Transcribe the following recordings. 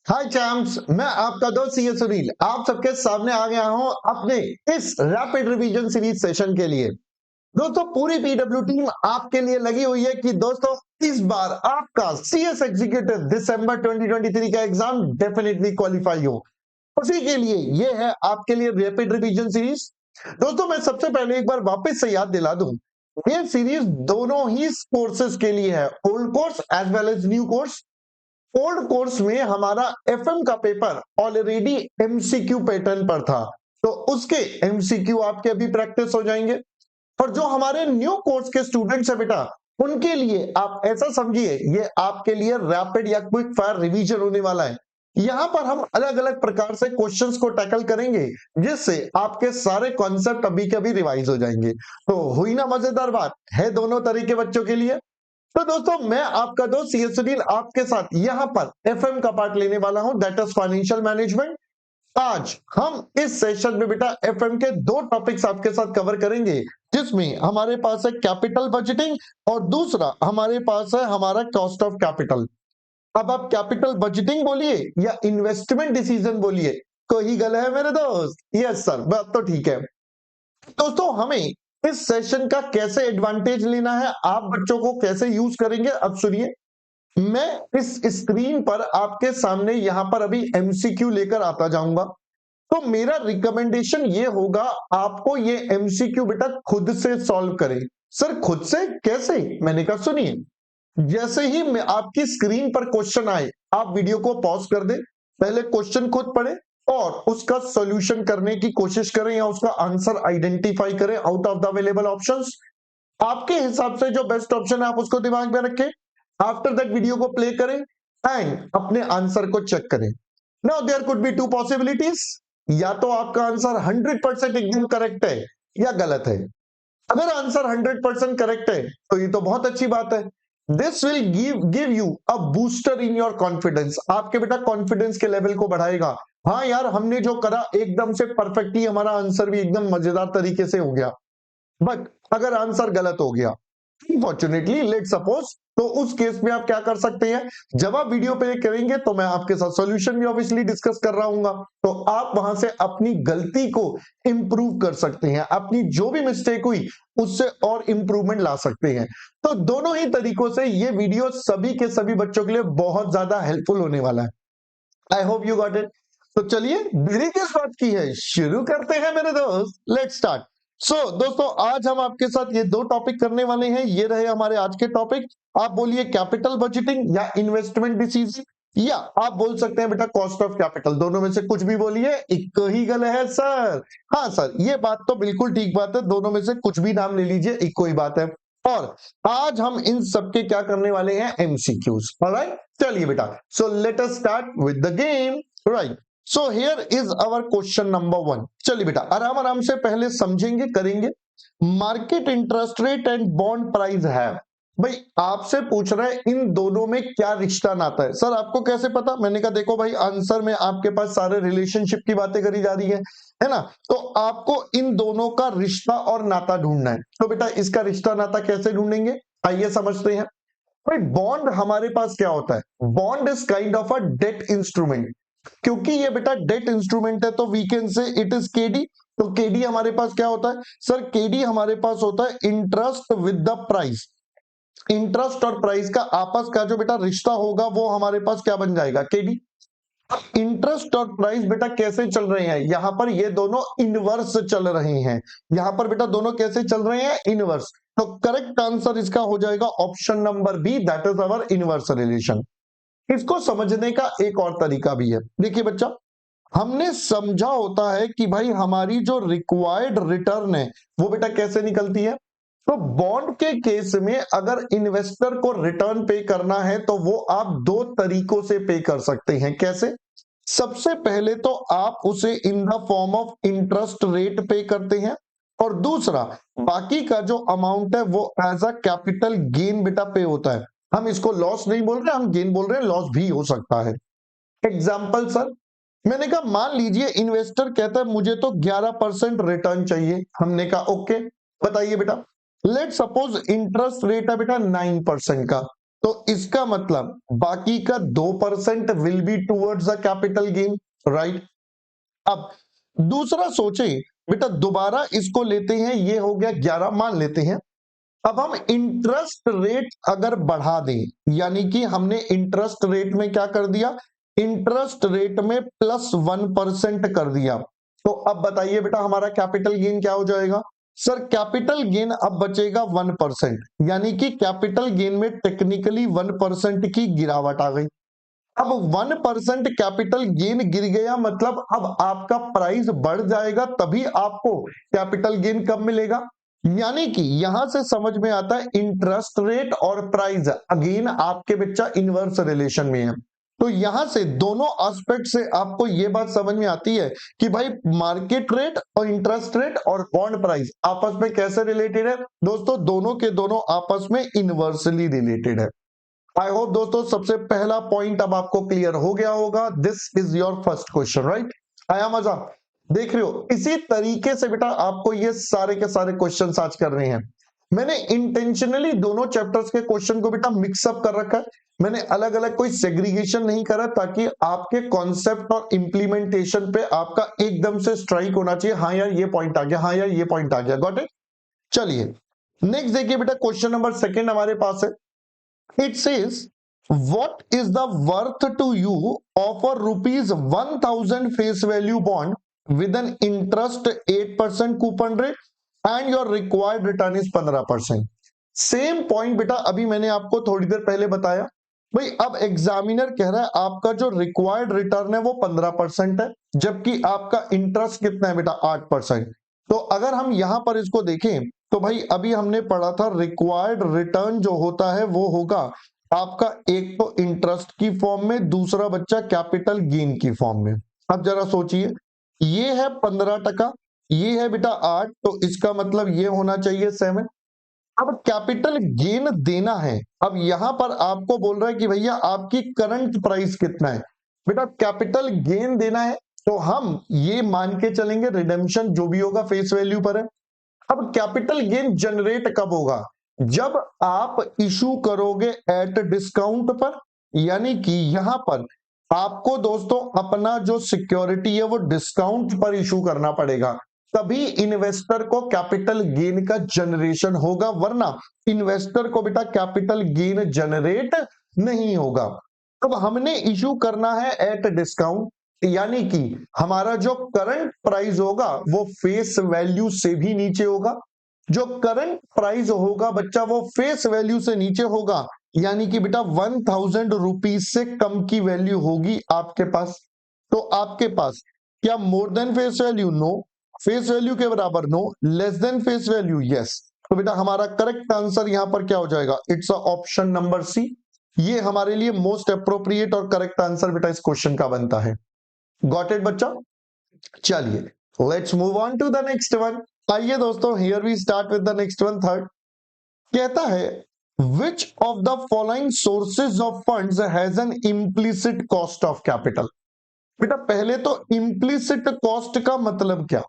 हाय champs, मैं आपका दोस्त सीए सुनील आप सबके सामने आ गया हूं अपने इस रैपिड रिवीजन सीरीज सेशन के लिए। दोस्तों, पूरी पीडब्ल्यू टीम आपके लिए लगी हुई है कि दोस्तों इस बार आपका सीएस एग्जीक्यूटिव दिसंबर 2023 का एग्जाम डेफिनेटली क्वालिफाई हो। उसी के लिए ये है आपके लिए रैपिड रिवीजन सीरीज। दोस्तों, मैं सबसे पहले एक बार वापस से याद दिला दूं, ये सीरीज दोनों ही कोर्सेज के लिए है, old course as well as new course. Old course में हमारा एफएम का पेपर ऑलरेडी एमसीक्यू पैटर्न पर था, तो उसके एमसीक्यू आपके अभी प्रैक्टिस हो जाएंगे। और जो हमारे न्यू कोर्स के स्टूडेंट्स है बेटा, उनके लिए आप ऐसा समझिए ये आपके लिए रैपिड या क्विक फायर रिवीजन होने वाला है। यहां पर हम अलग अलग प्रकार से क्वेश्चंस को टैकल करेंगे, जिससे आपके सारे कॉन्सेप्ट अभी के अभी रिवाइज हो जाएंगे। तो हुई ना मजेदार बात, है दोनों तरह के बच्चों के लिए। तो दोस्तों, मैं आपका दोस्त सीए सुनील आपके साथ यहां पर एफएम का पार्ट लेने वाला हूं, दैट इज फाइनेंशियल मैनेजमेंट। आज हम इस सेशन में बेटा एफएम के दो टॉपिक्स आपके साथ कवर करेंगे, जिसमें हमारे पास है कैपिटल बजटिंग और दूसरा हमारे पास है हमारा कॉस्ट ऑफ कैपिटल। अब आप कैपिटल बजटिंग बोलिए या इन्वेस्टमेंट डिसीजन बोलिए, कोई गल है मेरे दोस्त? यस सर, बात तो ठीक है। दोस्तों, हमें इस सेशन का कैसे एडवांटेज लेना है, आप बच्चों को कैसे यूज करेंगे, अब सुनिए। मैं इस स्क्रीन पर आपके सामने यहां पर अभी एमसीक्यू लेकर आता जाऊंगा। तो मेरा रिकमेंडेशन ये होगा, आपको ये एमसीक्यू बेटा खुद से सॉल्व करें। सर खुद से कैसे? मैंने कहा सुनिए, जैसे ही मैं आपकी स्क्रीन पर क्वेश्चन आए, आप वीडियो को पॉज कर दें, पहले क्वेश्चन खुद पढ़े और उसका सॉल्यूशन करने की कोशिश करें या उसका आंसर आइडेंटिफाई करें out of the available options. आपके हिसाब से जो बेस्ट ऑप्शन है आप उसको दिमाग में रखें। आफ्टर दैट वीडियो को प्ले करें एंड अपने आंसर को चेक करें। Now there could be two possibilities, या तो आपका आंसर 100% एकदम करेक्ट है या गलत है। अगर आंसर 100% करेक्ट है तो ये तो बहुत अच्छी बात है। This will give you a booster in your confidence, आपके बेटा कॉन्फिडेंस के लेवल को बढ़ाएगा। हाँ यार, हमने जो करा एकदम से परफेक्टली, हमारा आंसर भी एकदम मजेदार तरीके से हो गया। बट अगर आंसर गलत हो गया, अनफॉर्चुनेटली लेट सपोज, तो उस केस में आप क्या कर सकते हैं, जब आप वीडियो पे करेंगे तो मैं आपके साथ सॉल्यूशन भी ऑब्वियसली डिस्कस कर रहा हूंगा, तो आप वहां से अपनी गलती को इंप्रूव कर सकते हैं, अपनी जो भी मिस्टेक हुई उससे और इंप्रूवमेंट ला सकते हैं। तो दोनों ही तरीकों से ये वीडियो सभी के सभी बच्चों के लिए बहुत ज्यादा हेल्पफुल होने वाला है। I hope you got it. तो चलिए, देरी किस बात की है, शुरू करते हैं मेरे दोस्त, लेट्स स्टार्ट। दोस्तों, आज हम आपके साथ ये दो टॉपिक करने वाले हैं, ये रहे हमारे आज के टॉपिक। आप बोलिए कैपिटल बजटिंग या इन्वेस्टमेंट डिसीजन, या आप बोल सकते हैं बेटा कॉस्ट ऑफ कैपिटल, दोनों में से कुछ भी बोलिए, एक ही गल है सर। हाँ सर, ये बात तो बिल्कुल ठीक बात है, दोनों में से कुछ भी नाम ले लीजिए, एक कोई बात है। और आज हम इन सबके क्या करने वाले हैं, एमसीक्यूज। ऑलराइट, चलिए बेटा, so let us start with the game. Right, so here is our question number 1। चलिए बेटा, आराम आराम से पहले समझेंगे, करेंगे। Market interest rate and bond price है, भाई आपसे पूछ रहे हैं इन दोनों में क्या रिश्ता नाता है। सर आपको कैसे पता? मैंने कहा देखो भाई, आंसर में आपके पास सारे रिलेशनशिप की बातें करी जा रही है ना, तो आपको इन दोनों का रिश्ता और नाता ढूंढना है। तो बेटा इसका रिश्ता नाता कैसे ढूंढेंगे, आइए समझते हैं। भाई बॉन्ड हमारे पास क्या होता है, bond is kind of a debt instrument. क्योंकि ये बेटा डेट इंस्ट्रूमेंट है तो we can say it is KD. तो केडी हमारे पास क्या होता है सर? केडी हमारे पास होता है interest with the price. Interest और प्राइस का आपस का जो बेटा रिश्ता होगा वो हमारे पास क्या बन जाएगा, केडी। इंटरेस्ट और प्राइस बेटा कैसे चल रहे हैं, यहां पर ये दोनों इनवर्स चल रहे हैं। यहां पर बेटा दोनों कैसे चल रहे हैं, इनवर्स। तो करेक्ट आंसर इसका हो जाएगा option number B, that is our inverse relation. इसको समझने का एक और तरीका भी है। देखिए बच्चा, हमने समझा होता है कि भाई हमारी जो रिक्वायर्ड रिटर्न है वो बेटा कैसे निकलती है। तो बॉन्ड के केस में अगर इन्वेस्टर को रिटर्न पे करना है तो वो आप दो तरीकों से पे कर सकते हैं। कैसे? सबसे पहले तो आप उसे in the form of interest rate पे करते हैं, और दूसरा बाकी का जो अमाउंट है वो एज अ कैपिटल गेन बेटा पे होता है। हम इसको लॉस नहीं बोल रहे, हम गेन बोल रहे हैं, लॉस भी हो सकता है। एग्जाम्पल सर, मैंने कहा मान लीजिए इन्वेस्टर कहता है मुझे तो 11% रिटर्न चाहिए। हमने कहा ओके, बताइए बेटा, लेट सपोज इंटरेस्ट रेट है बेटा 9% का। तो इसका मतलब बाकी का 2% will be towards the capital gain, right. अब दूसरा सोचें बेटा, दोबारा इसको लेते हैं, ये हो गया 11, मान लेते हैं। अब हम इंटरेस्ट रेट अगर बढ़ा दें, यानी कि हमने इंटरेस्ट रेट में क्या कर दिया, इंटरेस्ट रेट में +1% कर दिया, तो अब बताइए बेटा हमारा कैपिटल गेन क्या हो जाएगा। सर कैपिटल गेन अब बचेगा 1%, यानी कि कैपिटल गेन में टेक्निकली 1% की गिरावट आ गई। अब 1% कैपिटल गेन गिर गया, मतलब अब आपका प्राइस बढ़ जाएगा, तभी आपको कैपिटल गेन कब मिलेगा। यानी कि यहां से समझ में आता है इंटरेस्ट रेट और प्राइस अगेन आपके बच्चा इनवर्स रिलेशन में है। तो यहां से दोनों एस्पेक्ट से आपको यह बात समझ में आती है कि भाई मार्केट रेट और इंटरेस्ट रेट और बॉन्ड प्राइस आपस में कैसे रिलेटेड है दोस्तों, दोनों के दोनों आपस में इनवर्सली रिलेटेड है। आई होप दोस्तों सबसे पहला पॉइंट अब आपको क्लियर हो गया होगा। This is your first question, right. आया मजा, देख रहे हो। इसी तरीके से बेटा आपको ये सारे के सारे क्वेश्चन आज कर रहे हैं। मैंने इंटेंशनली दोनों चैप्टर्स के क्वेश्चन को बेटा मिक्सअप कर रखा है। मैंने अलग अलग कोई सेग्रीगेशन नहीं करा, ताकि आपके कॉन्सेप्ट और इंप्लीमेंटेशन पे आपका एकदम से स्ट्राइक होना चाहिए, हाँ यार ये पॉइंट आ गया, हाँ यार ये पॉइंट आ गया, गॉट इट। चलिए नेक्स्ट देखिए बेटा, क्वेश्चन नंबर सेकंड हमारे पास है। It says, what is the worth to you of a rupees 1000 face value bond with an interest 8% coupon rate and your required return is 15%? Same point बेटा अभी मैंने आपको थोड़ी देर पहले बताया। भाई अब एग्जामिनर कह रहा है आपका जो रिक्वायर्ड रिटर्न है वो 15% है, जबकि आपका इंटरेस्ट कितना है बेटा 8%। तो अगर हम यहां पर इसको देखें तो भाई अभी हमने पढ़ा था रिक्वायर्ड रिटर्न जो होता है वो होगा आपका एक तो इंटरेस्ट की फॉर्म में, दूसरा बच्चा कैपिटल गेन की फॉर्म में। अब जरा सोचिए, ये है 15%, ये है बेटा 8, तो इसका मतलब ये होना चाहिए 7। अब कैपिटल गेन देना है, अब यहां पर आपको बोल रहा है कि भैया आपकी करंट प्राइस कितना है। बेटा कैपिटल गेन देना है तो हम ये मान के चलेंगे रिडेम्पशन जो भी होगा फेस वैल्यू पर है। अब कैपिटल गेन जनरेट कब होगा, जब आप इशू करोगे एट डिस्काउंट पर, यानी कि यहां पर आपको दोस्तों अपना जो सिक्योरिटी है वो डिस्काउंट पर इशू करना पड़ेगा, तभी इन्वेस्टर को कैपिटल गेन का जनरेशन होगा, वरना इन्वेस्टर को बेटा कैपिटल गेन जनरेट नहीं होगा। अब हमने इशू करना है एट डिस्काउंट, यानी कि हमारा जो करंट प्राइस होगा वो फेस वैल्यू से भी नीचे होगा। जो करंट प्राइस होगा बच्चा वो फेस वैल्यू से नीचे होगा, यानी कि बेटा 1000 रुपीज से कम की वैल्यू होगी आपके पास। तो आपके पास क्या more than face value, no. Face value के बराबर, no. Less than face value, yes. तो बेटा हमारा करेक्ट आंसर यहां पर क्या हो जाएगा, इट्स ऑप्शन नंबर सी। ये हमारे लिए मोस्ट अप्रोप्रिएट और करेक्ट आंसर बेटा इस क्वेश्चन का बनता है। गॉट इट बच्चा। चलिए let's move on to the next one. आइए दोस्तों here we start with the next one, third. कहता है which of the following sources of funds has an implicit cost of capital? बेटा पहले तो implicit cost का मतलब क्या।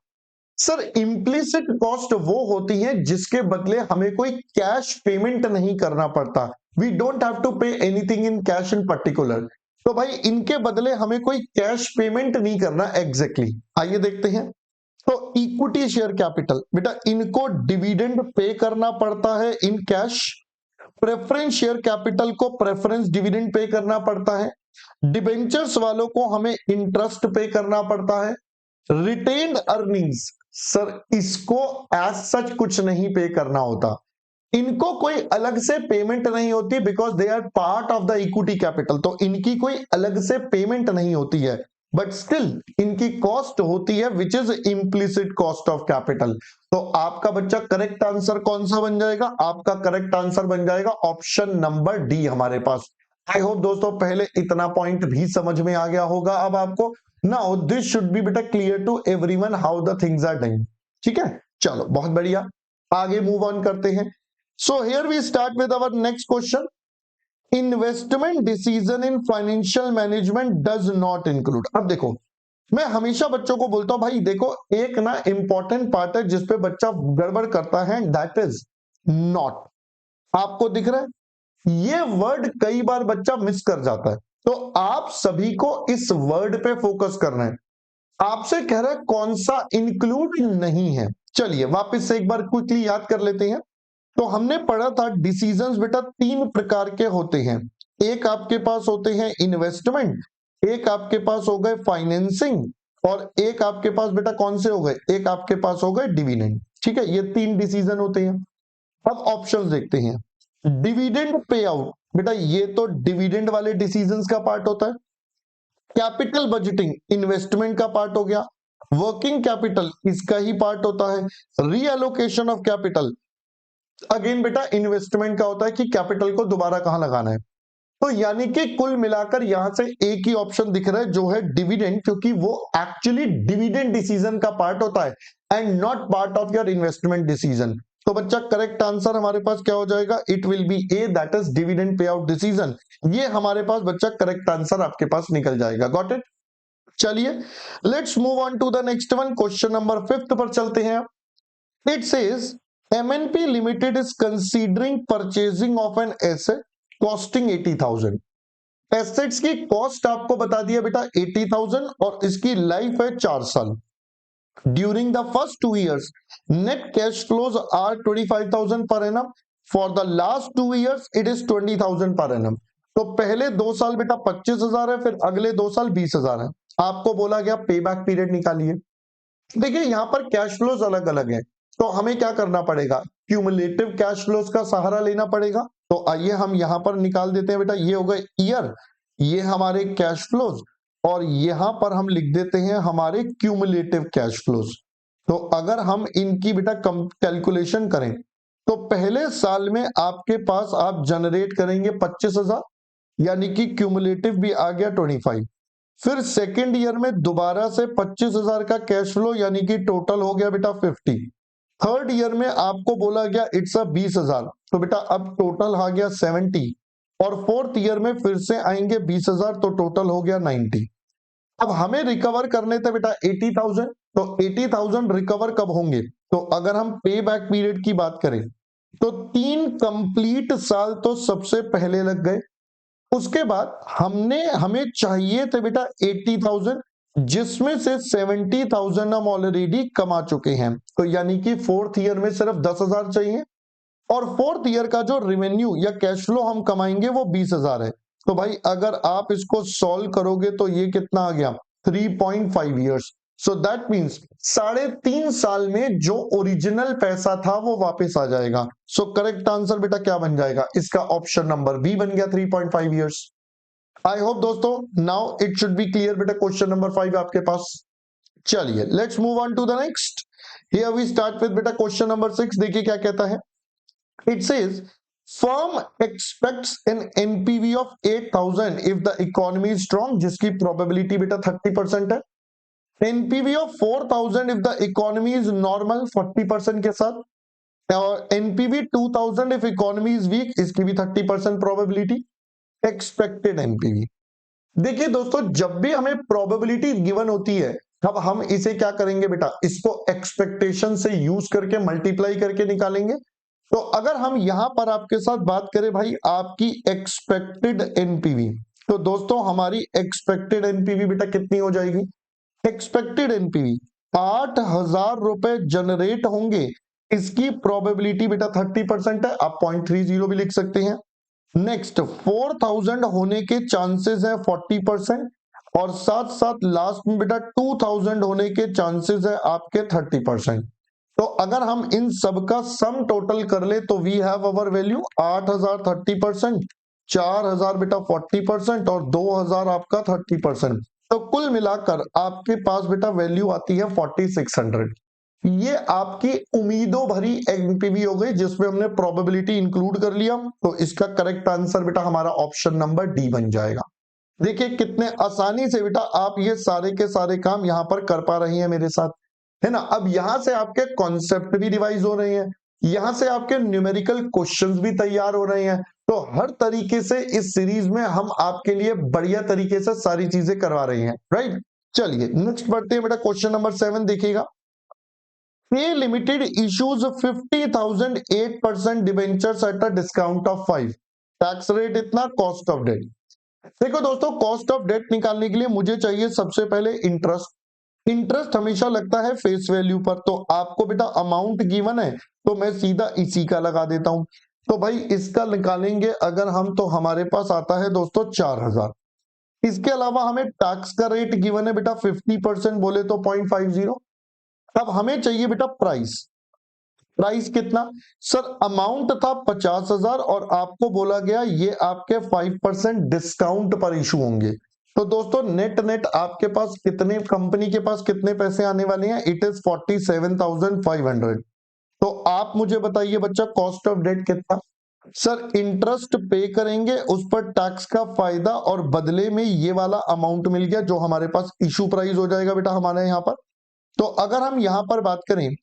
सर implicit cost वो होती है जिसके बदले हमें कोई कैश पेमेंट नहीं करना पड़ता। We don't have to pay anything in cash in particular। तो भाई इनके बदले हमें कोई कैश पेमेंट नहीं करना एग्जैक्टली। आइए देखते हैं। तो इक्विटी शेयर कैपिटल, बेटा इनको डिविडेंड पे करना पड़ता है in cash. Preference share capital को प्रेफरेंस डिविडेंड पे करना पड़ता है। डिबेंचर्स वालों को हमें इंटरेस्ट पे करना पड़ता है। रिटेन्ड अर्निंग्स, सर इसको एज सच कुछ नहीं पे करना होता, इनको कोई अलग से पेमेंट नहीं होती, because they are part of the equity capital. तो इनकी कोई अलग से पेमेंट नहीं होती है, बट स्टिल इनकी कॉस्ट होती है which is implicit cost of capital. तो आपका बच्चा करेक्ट आंसर कौन सा बन जाएगा, आपका करेक्ट आंसर बन जाएगा ऑप्शन नंबर डी हमारे पास। आई होप दोस्तों पहले इतना पॉइंट भी समझ में आ गया होगा अब आपको। नाउ दिस शुड बी बेटा clear to everyone how the things are done. ठीक है, चलो बहुत बढ़िया, आगे मूव ऑन करते हैं। So here we start with our next question. Investment decision in financial management does not include। अब देखो मैं हमेशा बच्चों को बोलता हूं भाई देखो एक ना इंपॉर्टेंट पार्ट है जिसपे बच्चा गड़बड़ करता है, दैट इज नॉट। आपको दिख रहा है ये वर्ड कई बार बच्चा मिस कर जाता है, तो आप सभी को इस वर्ड पे फोकस करना है। आपसे कह रहा है कौन सा इंक्लूड नहीं है। चलिए वापस से एक बार क्विकली याद कर लेते हैं। तो हमने पढ़ा था डिसीजंस बेटा तीन प्रकार के होते हैं। एक आपके पास होते हैं इन्वेस्टमेंट, एक आपके पास हो गए फाइनेंसिंग, और एक आपके पास बेटा कौन से हो गए, एक आपके पास हो गए डिविडेंड। ठीक है, ये तीन डिसीजन होते हैं। अब ऑप्शंस देखते हैं। डिविडेंड पे आउट, बेटा ये तो डिविडेंड वाले डिसीजंस का पार्ट होता है। कैपिटल बजटिंग इन्वेस्टमेंट का पार्ट हो गया। वर्किंग कैपिटल इसका ही पार्ट होता है। रीएलोकेशन ऑफ कैपिटल अगेन बेटा इन्वेस्टमेंट का होता है कि कैपिटल को दोबारा कहां लगाना है। तो यानी कि कुल मिलाकर यहां से एक ही ऑप्शन दिख रहा है जो है डिविडेंड, क्योंकि वो एक्चुअली डिविडेंड डिसीजन का पार्ट होता है and not part of your investment decision. तो बच्चा करेक्ट आंसर हमारे पास क्या हो जाएगा, it will be A, that is dividend pay out decision. ये हमारे पास बच्चा करेक्ट आंसर आपके पास निकल जाएगा। Got it. चलिए let's move on to the next one. Question number 5 पर चलते हैं। It says MNP Limited is considering purchasing of an asset costing 80,000। Assets की कॉस्ट आपको बता दिया बेटा 80,000 और इसकी लाइफ है 4 साल। During the first 2 years net cash flows are 25,000 per annum. For the last 2 years it is 20,000 per annum. तो पहले 2 साल बेटा 25,000 है, फिर अगले 2 साल 20,000 है। आपको बोला गया पे बैक पीरियड निकालिए। देखिए यहां पर कैश फ्लोज अलग अलग है, तो हमें क्या करना पड़ेगा, क्यूमुलेटिव कैश फ्लोज का सहारा लेना पड़ेगा। तो आइए हम यहां पर निकाल देते हैं बेटा, ये हो गए ईयर, ये हमारे कैश फ्लोज, और यहां पर हम लिख देते हैं हमारे क्यूमुलेटिव कैश फ्लोज। तो अगर हम इनकी बेटा कैलकुलेशन करें तो पहले साल में आपके पास आप जनरेट करेंगे 25,000, यानी कि क्यूमुलेटिव भी आ गया 25। फिर सेकेंड ईयर में दोबारा से 25,000 का कैश फ्लो, यानी कि टोटल हो गया बेटा 50। थर्ड ईयर में आपको बोला गया इट्स अ 20,000, तो बेटा अब टोटल आ गया 70। और फोर्थ ईयर में फिर से आएंगे 20,000, तो टोटल हो गया 90। अब हमें रिकवर करने थे बेटा 80,000, तो 80,000 रिकवर कब होंगे, तो अगर हम पे बैक पीरियड की बात करें तो 3 कंप्लीट साल तो सबसे पहले लग गए। उसके बाद हमें चाहिए थे बेटा 80,000, जिसमें से 70,000 हम ऑलरेडी कमा चुके हैं। तो यानी कि फोर्थ ईयर में सिर्फ 10,000 चाहिए, और फोर्थ ईयर का जो रेवेन्यू या कैश फ्लो हम कमाएंगे वो 20,000 है। तो भाई अगर आप इसको सॉल्व करोगे तो ये कितना आ गया, 3.5 ईयर्स। सो दैट मीन्स 3.5 साल में जो ओरिजिनल पैसा था वो वापस आ जाएगा। सो करेक्ट आंसर बेटा क्या बन जाएगा, इसका ऑप्शन नंबर बी बन गया, 3.5 ईयर्स। आई होप दोस्तों now it should be clear बेटा, क्वेश्चन नंबर 5 आपके पास। चलिए let's move on to the next. Here we start with बेटा क्वेश्चन नंबर 6। देखिए क्या कहता है। It says firm expects an NPV of 8,000 if the economy is strong, जिसकी probability बेटा 30% है। NPV of 4,000 if the economy is normal 40% के साथ, और NPV 2,000 if economy is weak, इसकी भी 30% probability। Expected NPV, देखिए दोस्तों जब भी हमें probability गिवन होती है, अब हम इसे क्या करेंगे बेटा, इसको एक्सपेक्टेशन से यूज करके मल्टीप्लाई करके निकालेंगे। तो अगर हम यहां पर आपके साथ बात करें भाई आपकी एक्सपेक्टेड एनपीवी, तो दोस्तों हमारी एक्सपेक्टेड एनपीवी बेटा कितनी हो जाएगी, एक्सपेक्टेड एनपीवी 8,000 रुपए जनरेट होंगे, इसकी प्रोबेबिलिटी बेटा 30% है, आप 0.30 भी लिख सकते हैं। नेक्स्ट 4,000 होने के चांसेस है 40%, और साथ साथ लास्ट में बेटा 2,000 होने के चांसेस है आपके 30%। तो अगर हम इन सब का सम टोटल कर ले तो वी हैव अवर वैल्यू 8,000 30%, 4,000 बेटा 40% और 2,000 आपका 30%। तो कुल मिलाकर आपके पास बेटा वैल्यू आती है 4,600। ये आपकी उम्मीदों भरी एनपीवी हो गई जिसमें हमने प्रोबेबिलिटी इंक्लूड कर लिया। तो इसका करेक्ट आंसर बेटा हमारा ऑप्शन नंबर डी बन जाएगा। देखिए कितने आसानी से बेटा आप ये सारे के सारे काम यहां पर कर पा रही हैं मेरे साथ, है ना। अब यहां से आपके कॉन्सेप्ट भी रिवाइज हो रहे हैं, यहां से आपके न्यूमेरिकल क्वेश्चंस भी तैयार हो रहे हैं। तो हर तरीके से इस सीरीज में हम आपके लिए बढ़िया तरीके से सारी चीजें करवा रहे हैं, राइट। चलिए नेक्स्ट बढ़ते हैं बेटा, क्वेश्चन नंबर 7 देखिएगा। पे limited issues 50,000 8% debentures at a discount of 5। Tax rate इतना, कॉस्ट ऑफ डेट। देखो दोस्तों, कॉस्ट ऑफ डेट निकालने के लिए मुझे चाहिए सबसे पहले इंटरेस्ट। इंटरेस्ट हमेशा लगता है फेस वैल्यू पर, तो आपको बेटा अमाउंट गिवन है तो मैं सीधा इसी का लगा देता हूं। तो भाई इसका निकालेंगे अगर हम, तो हमारे पास आता है दोस्तों 4000। इसके अलावा हमें टैक्स का रेट गिवन है बेटा 50% बोले तो 0.50। अब हमें चाहिए बेटा प्राइस। प्राइस कितना? सर अमाउंट था 50,000 और आपको बोला गया ये आपके 5% डिस्काउंट पर इशू होंगे। तो दोस्तों नेट नेट आपके पास कितने, कंपनी के पास कितने पैसे आने वाले हैं? It is 47,500। तो आप मुझे बताइए बच्चा, कॉस्ट ऑफ डेट कितना? सर इंटरेस्ट पे करेंगे, उस पर टैक्स का फायदा और बदले में ये वाला अमाउंट मिल गया जो हमारे पास इशू प्राइस हो जाएगा बेटा हमारे यहाँ पर। तो अगर हम यहां पर बात करें,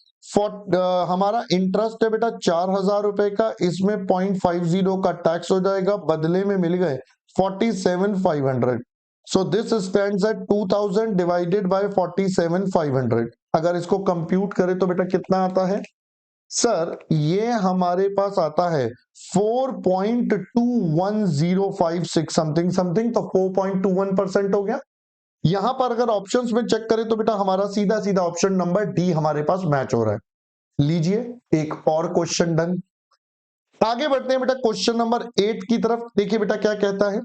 हमारा इंटरेस्ट है बेटा 4000 रुपए का, इसमें 0.50 का टैक्स हो जाएगा, बदले में मिल गए 47,500। So this stands eight 2000 divided by 47,500। अगर इसको कंप्यूट करें तो बेटा कितना आता है? सर ये हमारे पास आता है 4.21056 समथिंग समथिंग, तो 4.21% हो गया। यहां पर अगर ऑप्शंस में चेक करें तो बेटा हमारा सीधा सीधा ऑप्शन नंबर डी हमारे पास मैच हो रहा है। लीजिए एक और क्वेश्चन डन। आगे बढ़ते हैं बेटा क्वेश्चन नंबर 8 की तरफ। देखिए बेटा क्या कहता है,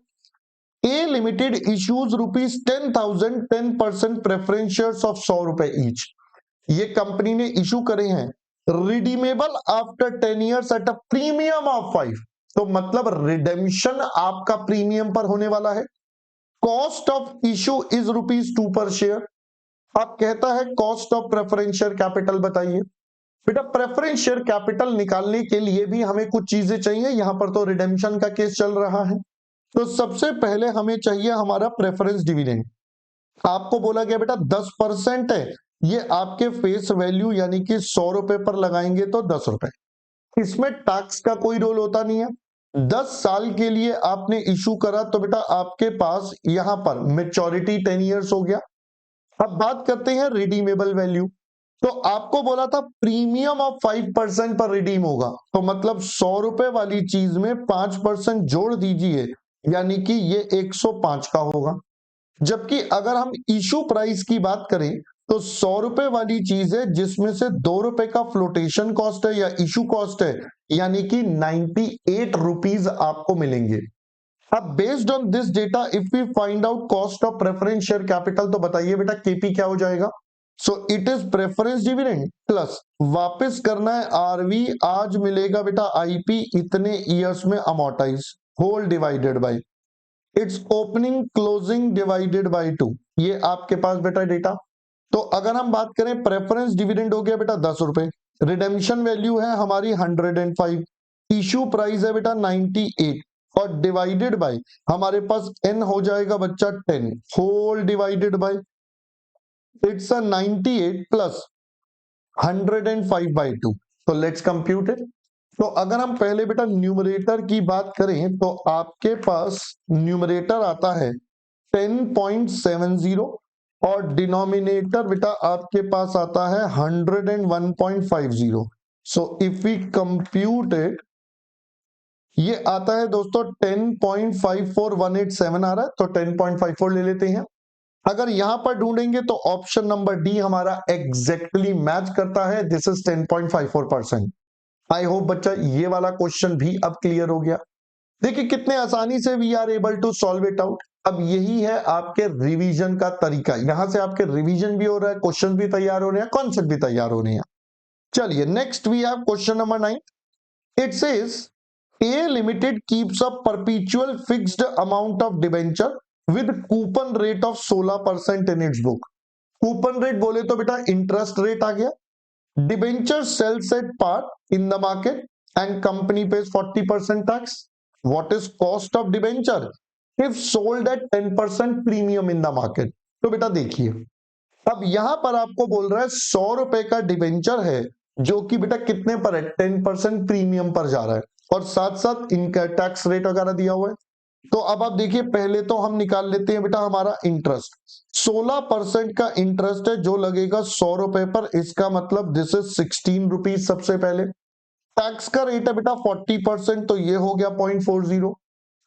ए limited issues ₹10,000 10% preference shares of 100 रुपए ईच। ये कंपनी ने इशू करे हैं, redeemable after 10 years at a premium of 5। तो मतलब रिडेम्पशन आपका प्रीमियम पर होने वाला है। कॉस्ट ऑफ इशू इज ₹2 पर शेयर। अब कहता है cost of preference share capital बताइए। बेटा प्रेफरेंस शेयर कैपिटल निकालने के लिए भी हमें कुछ चीजें चाहिए, यहां पर तो रिडेम्पशन का केस चल रहा है। तो सबसे पहले हमें चाहिए हमारा प्रेफरेंस डिविडेंड। आपको बोला गया बेटा 10% है, ये आपके फेस वैल्यू यानी कि 100 रुपए पर लगाएंगे तो 10 रुपए। इसमें टैक्स का कोई रोल होता नहीं है। 10 साल के लिए आपने इशू करा तो बेटा आपके पास यहां पर मेच्योरिटी 10 इयर्स हो गया। अब बात करते हैं रिडीमेबल वैल्यू। तो आपको बोला था प्रीमियम ऑफ 5% पर रिडीम होगा, तो मतलब 100 रुपए वाली चीज में 5% जोड़ दीजिए, यानी कि ये 105 का होगा। जबकि अगर हम इशू प्राइस की बात करें तो 100 रुपए वाली चीज है जिसमें से 2 रुपए का फ्लोटेशन कॉस्ट है या इशू कॉस्ट है, यानी कि 98 रुपीज आपको मिलेंगे। अब based on this data if we find out cost of preference share capital, तो बताइए बेटा केपी क्या हो जाएगा? So it is preference dividend plus वापस करना है आरवी, आज मिलेगा बेटा आईपी इतने ईयर्स में amortize, whole divided by its opening closing divided by 2। ये आपके पास बेटा डेटा। तो अगर हम बात करें प्रेफरेंस डिविडेंड हो गया बेटा 10 रुपए, रिडेम्पशन वैल्यू है हमारी 105, इशू प्राइस है बेटा 98 और डिवाइडेड बाय हमारे पास n हो जाएगा बच्चा 10, whole divided by its 98 plus 105 by 2। तो लेट्स कंप्यूट इट। तो अगर हम पहले बेटा न्यूमरेटर की बात करें तो आपके पास न्यूमरेटर आता है 10.70 और डिनोमिनेटर बेटा आपके पास आता है 101.50। So if we compute it, ये आता है दोस्तों 10.54187 आ रहा है, तो 10.54 ले लेते हैं। अगर यहां पर ढूंढेंगे तो ऑप्शन नंबर डी हमारा एग्जैक्टली मैच करता है, दिस इज 10.54%। आई होप बच्चा ये वाला क्वेश्चन भी अब क्लियर हो गया। देखिए कितने आसानी से we are able to solve it out. अब यही है आपके रिवीजन का तरीका, यहां से आपके रिवीजन भी हो रहा है, क्वेश्चन भी तैयार हो रहे हैं, कॉन्सेप्ट भी तैयार हो रहे हैं। चलिए next we have question number 9। It says A limited keeps a perpetual fixed amount of debenture with coupon rate of 16% in its book. Coupon rate बोले तो बेटा इंटरेस्ट रेट आ गया। Debenture sells at par in the market and company pays 40% tax. What is cost of debenture if sold at 10% premium in the market? तो बेटा देखिए, अब यहां पर आपको बोल रहा है 100 रुपए का डिबेंचर है जो कि बेटा कितने पर है? 10% प्रीमियम पर जा रहा है और साथ साथ इनका टैक्स रेट वगैरह दिया हुआ है। तो अब आप देखिए, पहले तो हम निकाल लेते हैं बेटा हमारा इंटरेस्ट। 16% का इंटरेस्ट है जो लगेगा 100 रुपए पर, इसका मतलब दिस इज 16 रुपीज सबसे पहले। टैक्स का रेट है बेटा 40%, तो ये हो गया 0.40।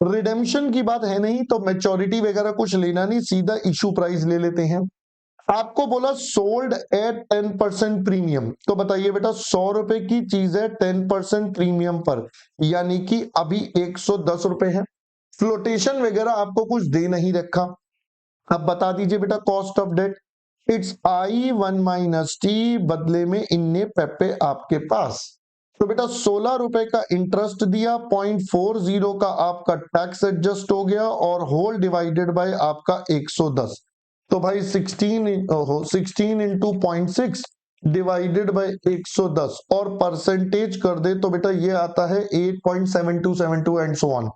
रिडेम्पशन की बात है नहीं, तो मैच्योरिटी वगैरह कुछ लेना नहीं, सीधा इशू प्राइस ले लेते हैं। आपको बोला सोल्ड एट 10% प्रीमियम, तो बताइए बेटा 100 रुपए की चीज है 10% प्रीमियम पर, यानी कि अभी 110 रुपए है। फ्लोटेशन वगैरह आपको कुछ दे नहीं रखा। अब बता दीजिए बेटा cost of debt, it's I1 minus T, बदले में इन्ने पेपे आपके पास। तो बेटा 16 रुपए का इंटरेस्ट दिया, 0.40 का आपका टैक्स एडजस्ट हो गया, और होल डिवाइडेड बाय आपका 110। तो भाई 16 इंटू 0.6 डिवाइडेड बाय 110 और परसेंटेज कर दे तो बेटा ये आता है 8.7272 एंड सो ऑन।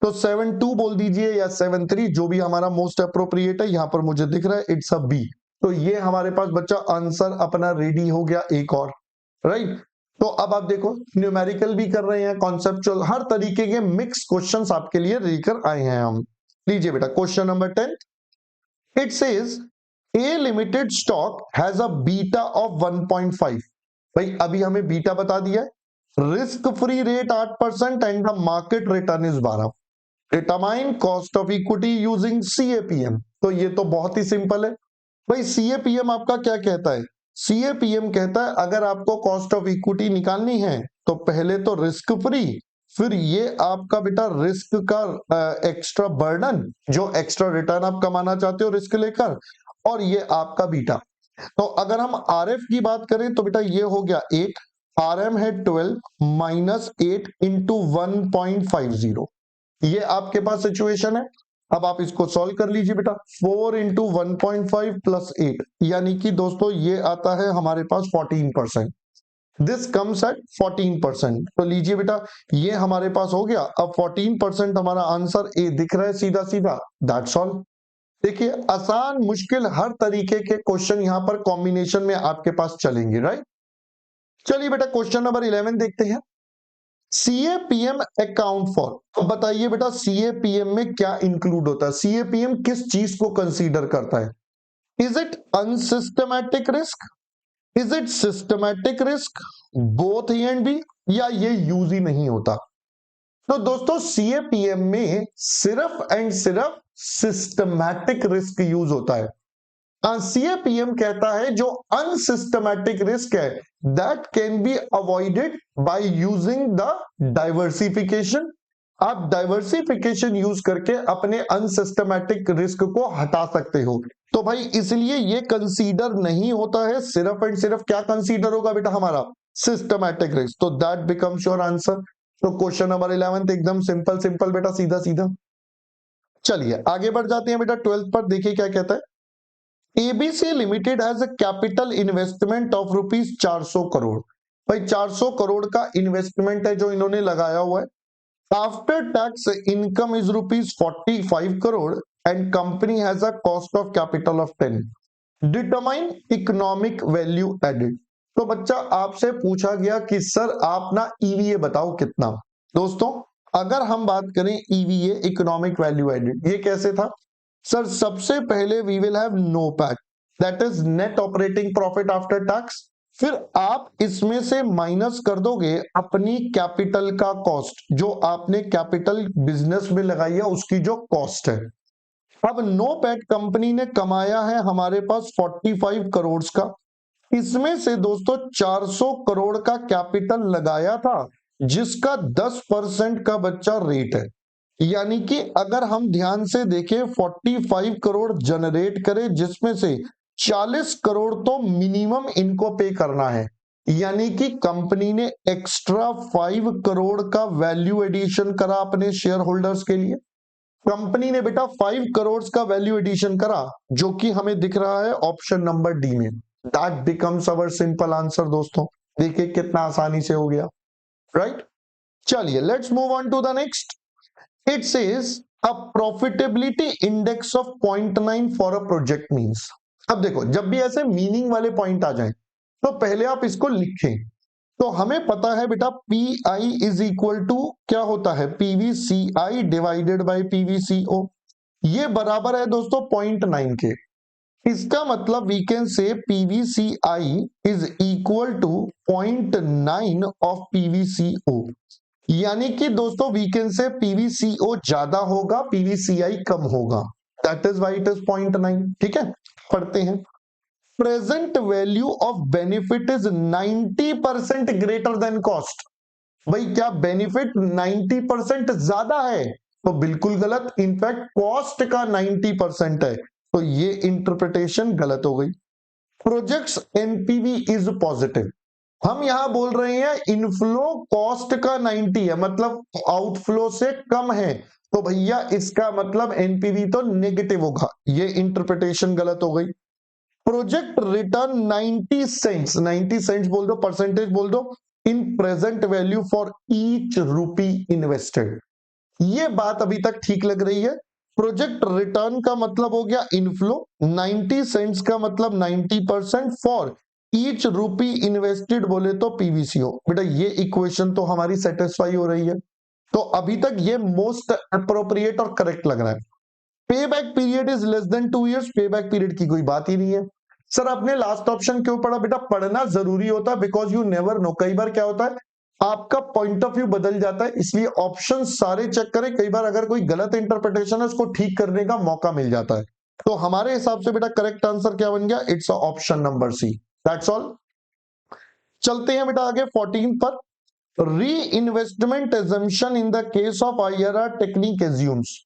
तो 72 बोल दीजिए या 73, जो भी हमारा मोस्ट अप्रोप्रिएट है, यहां पर मुझे दिख रहा है इट्स अ बी। तो ये हमारे पास बच्चा आंसर अपना रेडी हो गया एक और, राइट। तो अब आप देखो न्यूमेरिकल भी कर रहे हैं, कॉन्सेप्चुअल, हर तरीके के मिक्स क्वेश्चंस आपके लिए लेकर आए हैं हम। लीजिए बेटा question number 10, it says A limited stock has a beta of 1.5। भाई अभी हमें बीटा बता दिया है, risk free rate 8% and the market return is 12। Determine cost of equity using CAPM। तो ये तो बहुत ही सिंपल है भाई। CAPM आपका क्या कहता है? CAPM कहता है अगर आपको कॉस्ट ऑफ इक्विटी निकालनी है तो पहले तो रिस्क फ्री, फिर ये आपका बेटा रिस्क का एक्स्ट्रा बर्डन, जो एक्स्ट्रा रिटर्न आप कमाना चाहते हो रिस्क लेकर, और ये आपका बीटा। तो अगर हम RF की बात करें तो बेटा ये हो गया 8, RM है 12 माइनस 8 इंटू 1.50, ये आपके पास सिचुएशन है। अब आप इसको सॉल्व कर लीजिए बेटा, 4 इंटू 1.5 प्लस 8, यानी कि दोस्तों ये आता है हमारे पास 14%। This comes at 14%। तो लीजिए बेटा ये हमारे पास हो गया। अब 14% हमारा आंसर ए दिख रहा है सीधा सीधा, दैट्स ऑल। देखिए आसान मुश्किल हर तरीके के क्वेश्चन यहां पर कॉम्बिनेशन में आपके पास चलेंगे, राइट। चलिए बेटा क्वेश्चन नंबर 11 देखते हैं। CAPM अकाउंट फॉर, तो बताइए बेटा CAPM में क्या इंक्लूड होता है? CAPM किस चीज को कंसीडर करता है? Is it unsystematic risk, is it systematic risk, both A and B, या ये यूज ही नहीं होता? तो दोस्तों CAPM में सिर्फ एंड सिर्फ सिस्टमैटिक रिस्क यूज होता है। CAPM कहता है जो अनसिस्टमैटिक रिस्क है that can be avoided by using the diversification. आप डाइवर्सिफिकेशन यूज करके अपने अनसिस्टमैटिक रिस्क को हटा सकते हो। तो भाई इसलिए ये कंसीडर नहीं होता है, सिर्फ एंड सिर्फ क्या कंसीडर होगा बेटा हमारा? Systematic risk. तो दैट बिकम्स योर आंसर। तो क्वेश्चन नंबर 11 एकदम सिंपल सिंपल बेटा, सीधा सीधा। चलिए आगे बढ़ जाते हैं बेटा 12th पर, देखिए क्या कहता है। ABC limited has a capital investment of rupees 400 crore. भाई 400 करोड़ का इन्वेस्टमेंट है जो इन्होंने लगाया हुआ है। After tax income is rupees 45 crore and company has a cost of capital of 10। Determine economic value added. तो बच्चा आपसे पूछा गया कि सर आप ना EVA बताओ कितना। दोस्तों अगर हम बात करें EVA इकोनॉमिक वैल्यू एडेड, ये कैसे था? सर सबसे पहले we will have NOPAT, that is net operating profit after tax. फिर आप इसमें से माइनस कर दोगे अपनी कैपिटल का कॉस्ट, जो आपने कैपिटल बिजनेस में लगाई है उसकी जो कॉस्ट है। अब NOPAT कंपनी ने कमाया है हमारे पास 45 करोड़ का, इसमें से दोस्तों 400 करोड़ का कैपिटल लगाया था जिसका 10% का बच्चा रेट है। यानी कि अगर हम ध्यान से देखें 45 करोड़ जनरेट करें जिसमें से 40 करोड़ तो मिनिमम इनको पे करना है, यानी कि कंपनी ने एक्स्ट्रा 5 करोड़ का वैल्यू एडिशन करा अपने शेयर होल्डर्स के लिए। कंपनी ने बेटा 5 करोड़ का वैल्यू एडिशन करा, जो कि हमें दिख रहा है ऑप्शन नंबर डी में। That becomes our simple answer. दोस्तों देखिए कितना आसानी से हो गया, राइट। चलिए let's move on to the next. It says a profitability index of 0.9 for a project means। अब देखो जब भी ऐसे मीनिंग वाले पॉइंट आ जाएं तो पहले आप इसको लिखें। तो हमें पता है बेटा PI इज इक्वल टू क्या होता है? PVCI divided by PVCO। ये बराबर है दोस्तों 0.9 के। इसका मतलब we can say PVCI is equal to 0.9 of PVCO। यानी कि दोस्तों वीकेंड से पीवीसीओ ज्यादा होगा, पीवीसीआई कम होगा। That is why it is 0.9। ठीक है, पढ़ते हैं। Present value of benefit is 90% greater than cost. भाई क्या बेनिफिट 90% ज्यादा है? तो बिल्कुल गलत। इनफैक्ट कॉस्ट का 90% है, तो ये इंटरप्रिटेशन गलत हो गई। Projects NPV is positive. हम यहां बोल रहे हैं इनफ्लो कॉस्ट का 90 है, मतलब आउटफ्लो से कम है, तो भैया इसका मतलब एनपीवी तो नेगेटिव होगा। ये इंटरप्रिटेशन गलत हो गई। प्रोजेक्ट रिटर्न 90 सेंट्स, 90 सेंट्स बोल दो, परसेंटेज बोल दो, in present value for each रूपी इन्वेस्टेड। ये बात अभी तक ठीक लग रही है। प्रोजेक्ट रिटर्न का मतलब हो गया इनफ्लो, 90 सेंट्स का मतलब 90% फॉर ईच रूपी इन्वेस्टेड बोले तो पीवीसीओ। बेटा ये इक्वेशन तो हमारी सेटिस्फाई हो रही है, तो अभी तक ये मोस्ट अप्रोप्रिएट और करेक्ट लग रहा है। पे back period is less than 2 years, पे बैक पीरियड की कोई बात ही नहीं है। सर आपने लास्ट ऑप्शन क्यों पढ़ा? बेटा पढ़ना जरूरी होता है, बिकॉज यू नेवर नो, कई बार क्या होता है आपका पॉइंट ऑफ व्यू बदल जाता है, इसलिए ऑप्शन सारे चेक करें। कई बार अगर कोई गलत इंटरप्रिटेशन है उसको ठीक करने का मौका मिल जाता है। तो हमारे हिसाब से बेटा करेक्ट आंसर क्या बन गया? It's option number C. That's all. चलते हैं बेटा आगे 14 पर। Reinvestment assumption in the case of IRR technique assumes.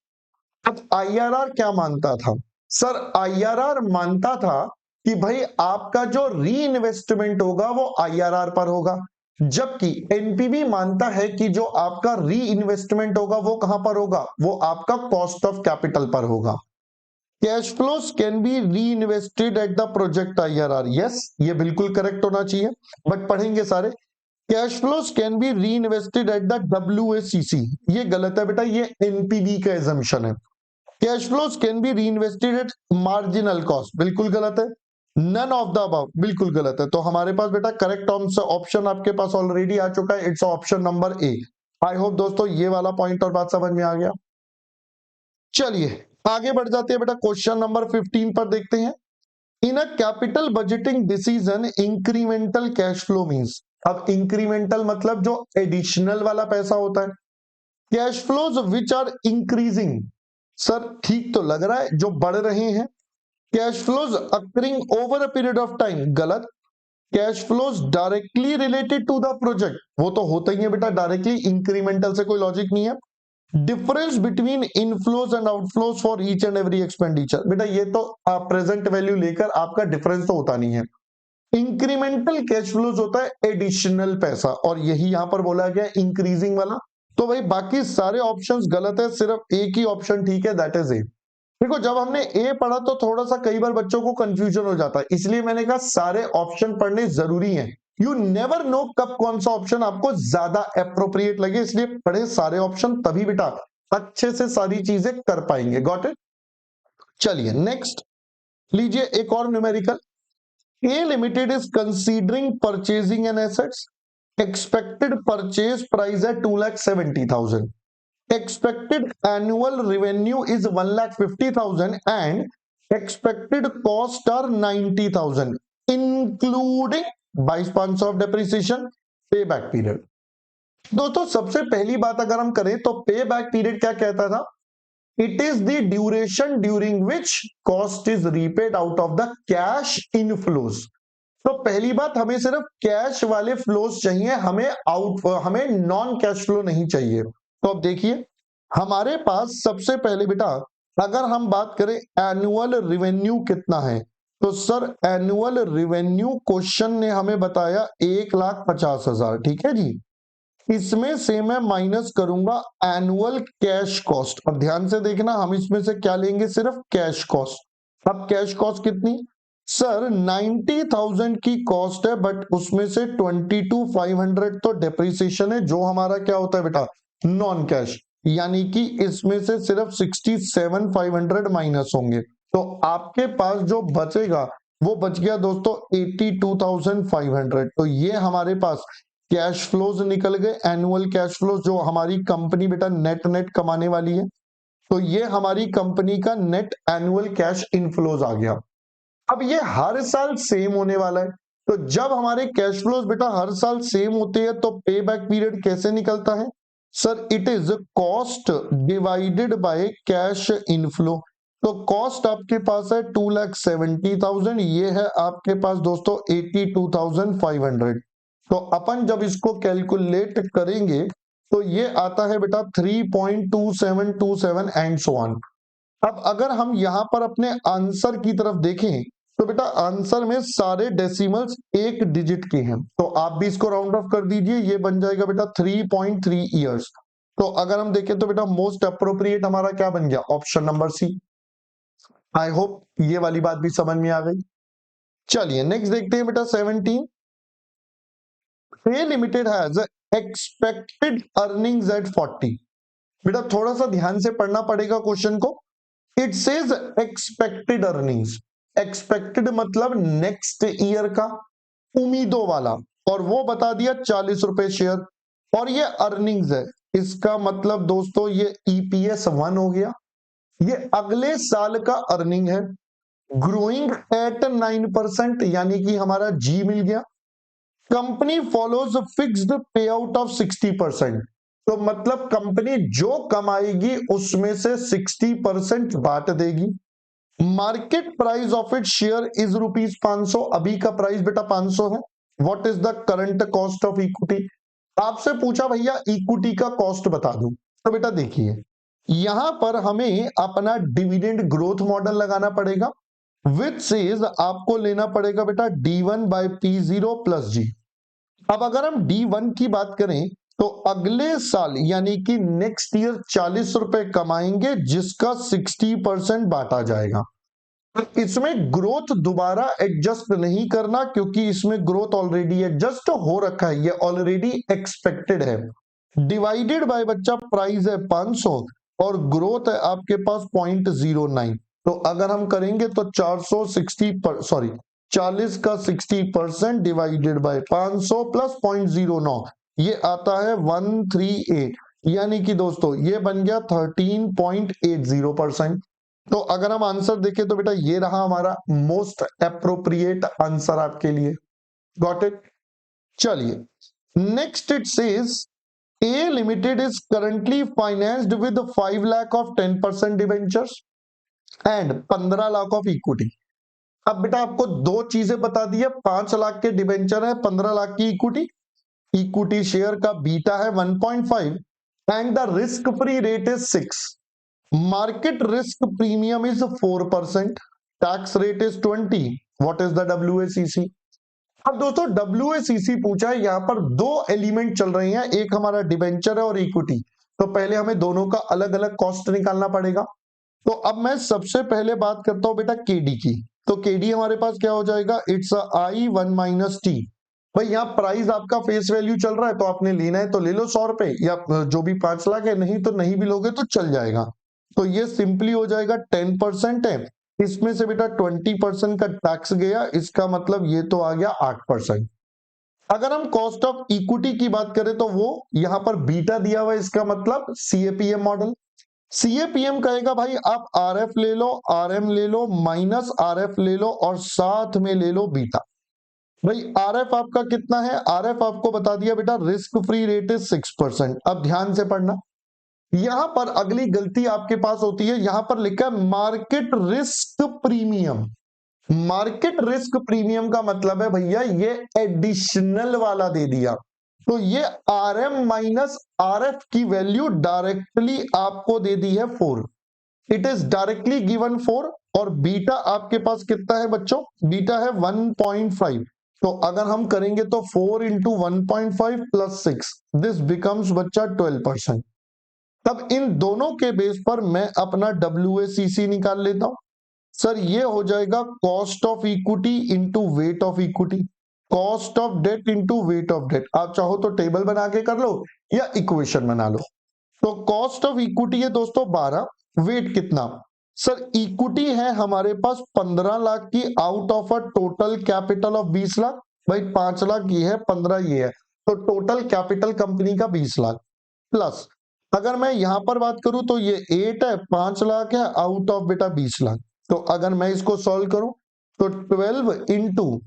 अब आईआरआर क्या मानता था? सर आईआरआर मानता था कि भाई आपका जो री इन्वेस्टमेंट होगा वो आईआरआर पर होगा, जबकि एनपीवी मानता है कि जो आपका री इन्वेस्टमेंट होगा वो कहां पर होगा? वो आपका कॉस्ट ऑफ कैपिटल पर होगा। कैश फ्लोज कैन बी री invested at the project IRR. Yes, ये बिल्कुल करेक्ट होना चाहिए, बट पढ़ेंगे सारे। कैश फ्लोज कैन बी री इन्वेस्टेड एट द डब्ल्यूएसीसी, ये गलत है बेटा, ये एनपीवी का एजम्पशन है। कैश फ्लोज कैन बी री इन्वेस्टेड एट मार्जिनल कॉस्ट, बिल्कुल गलत है। नन ऑफ द अबव, बिल्कुल गलत है। तो हमारे पास बेटा करेक्ट ऑप्शन आपके पास ऑलरेडी आ चुका है, it's option number A. I hope दोस्तों ये वाला पॉइंट और बात समझ में आ गया। चलिए आगे बढ़ जाते हैं बेटा, क्वेश्चन नंबर 15 पर देखते हैं। इन a capital budgeting decision incremental cash flow means. अब इंक्रीमेंटल मतलब जो एडिशनल वाला पैसा होता है। Cash flows which are increasing, sir ठीक तो लग रहा है जो बढ़ रहे हैं। Cash flows occurring over a period of time, गलत। Cash flows directly related to the project, वो तो होता ही है बेटा डायरेक्टली, इंक्रीमेंटल से कोई लॉजिक नहीं है। Difference between inflows and outflows for each and every expenditure, बेटा ये तो प्रेजेंट वैल्यू लेकर आपका डिफरेंस तो होता नहीं है। इंक्रीमेंटल कैश फ्लोज होता है एडिशनल पैसा, और यही यहां पर बोला गया इंक्रीजिंग वाला। तो भाई बाकी सारे ऑप्शंस गलत है, सिर्फ एक ही ऑप्शन ठीक है, दैट इज ए। देखो जब हमने ए पढ़ा तो थोड़ा सा कई बार बच्चों को कंफ्यूजन हो जाता है, इसलिए मैंने कहा सारे ऑप्शन पढ़ने जरूरी हैं। यू नेवर नो कब कौन सा ऑप्शन आपको ज्यादा अप्रोप्रिएट लगे, इसलिए पढ़े सारे ऑप्शन, तभी बेटा अच्छे से सारी चीजें कर पाएंगे। Got it. चलिए नेक्स्ट लीजिए एक और numerical. A limited is considering purchasing an assets, expected purchase price है 2,70,000, expected annual revenue is 1,50,000 and expected cost are 90,000 including 22,500 of depreciation, payback period। दोस्तों सबसे पहली बात अगर हम करें तो पे बैक पीरियड क्या कहता था? It is the duration during which cost is repaid out of the cash inflows. तो पहली बात हमें सिर्फ कैश वाले फ्लोज चाहिए, हमें नॉन कैश फ्लो नहीं चाहिए। तो अब देखिए हमारे पास सबसे पहले बेटा अगर हम बात करें एनुअल रिवेन्यू कितना है, तो सर एनुअल रिवेन्यू क्वेश्चन ने हमें बताया 1,50,000, ठीक है जी। इसमें से मैं माइनस करूंगा एनुअल कैश कॉस्ट। अब ध्यान से देखना, हम इसमें से क्या लेंगे? सिर्फ कैश कॉस्ट। अब कैश कॉस्ट कितनी? सर 90,000 की कॉस्ट है, बट उसमें से 22,500 तो डेप्रिसिएशन है, जो हमारा क्या होता है बेटा? Non cash. यानी कि इसमें से सिर्फ 67,500 माइनस होंगे, तो आपके पास जो बचेगा वो बच गया दोस्तों 82,500। तो ये हमारे पास कैश फ्लोज निकल गए, एनुअल कैश फ्लोज, जो हमारी कंपनी बेटा नेट नेट कमाने वाली है। तो ये हमारी कंपनी का नेट एनुअल कैश इनफ्लोज आ गया। अब ये हर साल सेम होने वाला है, तो जब हमारे कैश फ्लोज बेटा हर साल सेम होते हैं तो पे बैक पीरियड कैसे निकलता है? Sir it is cost divided by cash inflow. तो कॉस्ट आपके पास है 2,70,000, ये है आपके पास दोस्तों 82,500। तो अपन जब इसको कैलकुलेट करेंगे तो ये आता है बेटा 3.2727 एंड सो ऑन। अब अगर हम यहां पर अपने आंसर की तरफ देखें तो बेटा आंसर में सारे डेसिमल्स एक डिजिट के हैं, तो आप भी इसको राउंड ऑफ कर दीजिए, ये बन जाएगा बेटा 3.3 ईयर्स। तो अगर हम देखें तो बेटा मोस्ट अप्रोप्रिएट हमारा क्या बन गया, option number C. I hope ये वाली बात भी समझ में आ गई। चलिए नेक्स्ट देखते हैं बेटा 17। P limited has expected earnings at 40। बेटा थोड़ा सा ध्यान से पढ़ना पड़ेगा क्वेश्चन को। It says expected earnings, expected मतलब नेक्स्ट ईयर का, उम्मीदों वाला, और वो बता दिया 40 रुपए शेयर, और ये अर्निंग्स है, इसका मतलब दोस्तों ये ईपीएस 1 हो गया, ये अगले साल का अर्निंग है, ग्रोइंग एट 9% यानी कि हमारा जी मिल गया। कंपनी फॉलोज फिक्स्ड पे आउट ऑफ 60%, तो मतलब कंपनी जो कमाएगी उसमें से 60% बांट देगी। Market price of it share is ₹500, अभी का प्राइस बेटा 500 है। What is the current cost of equity, आपसे पूछा भैया इक्विटी का कॉस्ट बता दूं, तो बेटा देखिए यहां पर हमें अपना डिविडेंड ग्रोथ मॉडल लगाना पड़ेगा, विच सेज आपको लेना पड़ेगा बेटा D1/P0 प्लस जी। अब अगर हम D1 की बात करें तो अगले साल यानी कि नेक्स्ट ईयर 40 रुपए कमाएंगे, जिसका 60% बांटा जाएगा। इसमें ग्रोथ दोबारा एडजस्ट नहीं करना, क्योंकि इसमें ग्रोथ ऑलरेडी एडजस्ट हो रखा है, ये ऑलरेडी एक्सपेक्टेड है। डिवाइडेड बाय बच्चा प्राइस है 500 और ग्रोथ है आपके पास 0.09, तो अगर हम करेंगे तो 40 का 60% डिवाइडेड बाय 500 प्लस 0.09, ये आता है 138, यानी कि दोस्तों ये बन गया 13.80%। तो अगर हम आंसर देखें तो बेटा ये रहा हमारा मोस्ट एप्रोप्रिएट आंसर आपके लिए। Got it. चलिए next it says A limited is currently financed with 5 lakh of 10% debentures and 15 lakh of equity. अब बेटा आपको दो चीजें बता दी है, 5 लाख के डिबेंचर है, 15 लाख की इक्विटी, इक्विटी शेयर का बीटा है 1.5 and the risk free rate is 6, market risk premium is 4%, tax rate is 20, what is the WACC। अब दोस्तों WACC पूछा है, यहां पर दो एलिमेंट चल रहे हैं, एक हमारा डिबेंचर है और इक्विटी, तो पहले हमें दोनों का अलग अलग कॉस्ट निकालना पड़ेगा। तो अब मैं सबसे पहले बात करता हूं बेटा केडी की, तो केडी हमारे पास क्या हो जाएगा, इट्स I1 - T। भाई यहाँ प्राइस आपका फेस वैल्यू चल रहा है, तो आपने लेना है तो ले लो 100 रुपए, या जो भी 5 लाख है, नहीं तो नहीं भी लोगे तो चल जाएगा। तो ये सिंपली हो जाएगा 10% है, इसमें से बेटा 20% का टैक्स गया, इसका मतलब ये तो आ गया 8%। अगर हम कॉस्ट ऑफ इक्विटी की बात करें तो वो यहां पर बीटा दिया हुआ है, इसका मतलब CAPM मॉडल। CAPM कहेगा भाई आप RF ले लो, RM ले लो, माइनस RF ले लो और साथ में ले लो बीटा। भाई RF आपका कितना है, RF आपको बता दिया बेटा रिस्क फ्री रेट इज 6%। अब ध्यान से पढ़ना, यहां पर अगली गलती आपके पास होती है, यहां पर लिखा है market risk premium. Market risk premium का मतलब है भैया ये एडिशनल वाला दे दिया, तो ये RM माइनस RF की वैल्यू डायरेक्टली आपको दे दी है 4, इट इज डायरेक्टली गिवन 4, और बीटा आपके पास कितना है बच्चों, बीटा है 1.5। तो अगर हम करेंगे तो 4 इंटू 1.5 प्लस 6, दिस बिकम्स बच्चा 12%। तब इन दोनों के बेस पर मैं अपना WACC निकाल लेता हूं। सर ये हो जाएगा cost of equity into weight of equity, cost of debt into weight of debt, आप चाहो तो टेबल बना के कर लो या इक्वेशन बना लो। तो कॉस्ट ऑफ इक्विटी है दोस्तों 12, वेट कितना, सर इक्विटी है हमारे पास 15 लाख की out of a total capital of 20 lakh, भाई 5 लाख ये है, 15 ये है, तो टोटल कैपिटल कंपनी का 20 लाख, प्लस अगर मैं यहां पर बात करूं तो ये 8 है, 5 लाख है आउट ऑफ बेटा 20 लाख। तो अगर मैं इसको सॉल्व करूं तो 12 इंटू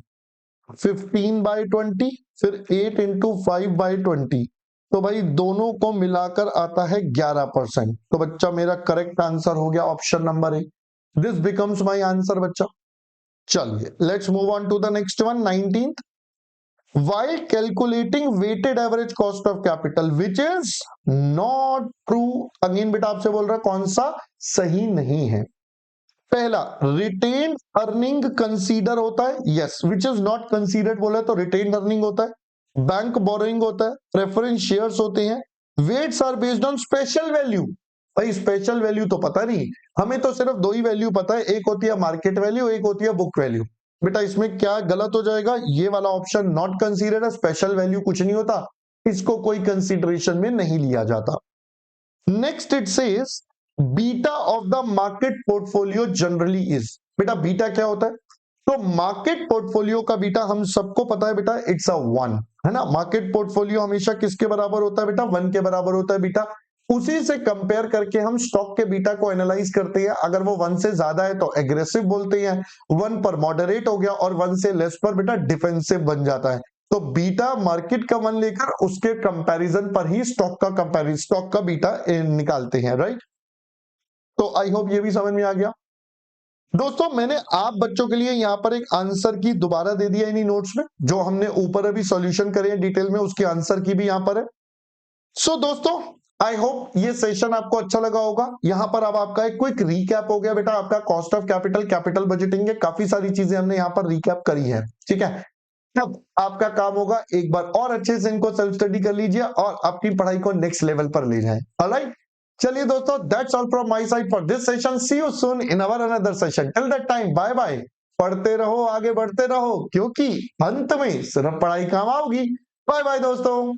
15/20, फिर 8 इंटू 5/20, तो भाई दोनों को मिलाकर आता है 11%। तो बच्चा मेरा करेक्ट आंसर हो गया option number A. This becomes my answer बच्चा। चलिए let's move on to the next one, 19th। While calculating weighted average cost of capital, which is not true, again बेटा आपसे बोल रहा है कौन सा सही नहीं है। पहला, रिटेन अर्निंग कंसीडर होता है, yes. Which is not considered बोला तो रिटेन अर्निंग होता है, बैंक बोरोइंग होता है, प्रेफरेंस शेयर्स होते हैं, weights are based on special value. भाई स्पेशल वैल्यू तो पता नहीं, हमें तो सिर्फ दो ही वैल्यू पता है, एक होती है मार्केट वैल्यू, एक होती है बुक वैल्यू। बेटा इसमें क्या गलत हो जाएगा, ये वाला ऑप्शन नॉट कंसीडर्ड है, स्पेशल वैल्यू कुछ नहीं होता, इसको कोई कंसीडरेशन में नहीं लिया जाता। Next it says beta of the market portfolio generally is. बेटा बीटा क्या होता है, तो मार्केट पोर्टफोलियो का बीटा हम सबको पता है बेटा, इट्स अ 1, है ना। मार्केट पोर्टफोलियो हमेशा किसके बराबर होता है बेटा, 1 के बराबर होता है बेटा। उसी से कंपेयर करके हम स्टॉक के बीटा को एनालाइज करते हैं, अगर वो 1 से ज्यादा है तो एग्रेसिव बोलते हैं, 1 पर मॉडरेट हो गया और 1 से लेस पर बेटा डिफेंसिव बन जाता है। तो बीटा मार्केट का 1 लेकर उसके कंपैरिजन पर ही स्टॉक का बीटा निकालते हैं, राइट। तो आई होप ये भी समझ में आ गया। दोस्तों मैंने आप बच्चों के लिए यहाँ पर एक आंसर की दोबारा दे दिया इन्हीं नोट्स में, जो हमने ऊपर अभी सॉल्यूशन करे हैं डिटेल में, उसके आंसर की भी यहाँ पर है। सो दोस्तों आई होप ये सेशन आपको अच्छा लगा होगा। यहाँ पर अब आपका एक क्विक रीकैप हो गया बेटा, आपका cost of capital, capital budgeting है, काफी सारी चीजें हमने यहाँ पर रीकैप करी है, ठीक है। अब आपका काम होगा एक बार और अच्छे से इनको सेल्फ स्टडी कर लीजिए और अपनी पढ़ाई को नेक्स्ट लेवल पर ले जाएं। ऑलराइट, चलिए दोस्तों, that's all from my side for this session. See you soon in our another session. Till that time bye bye. पढ़ते रहो, आगे बढ़ते रहो, क्योंकि अंत में सिर्फ पढ़ाई काम आओगी। बाय बाय दोस्तों।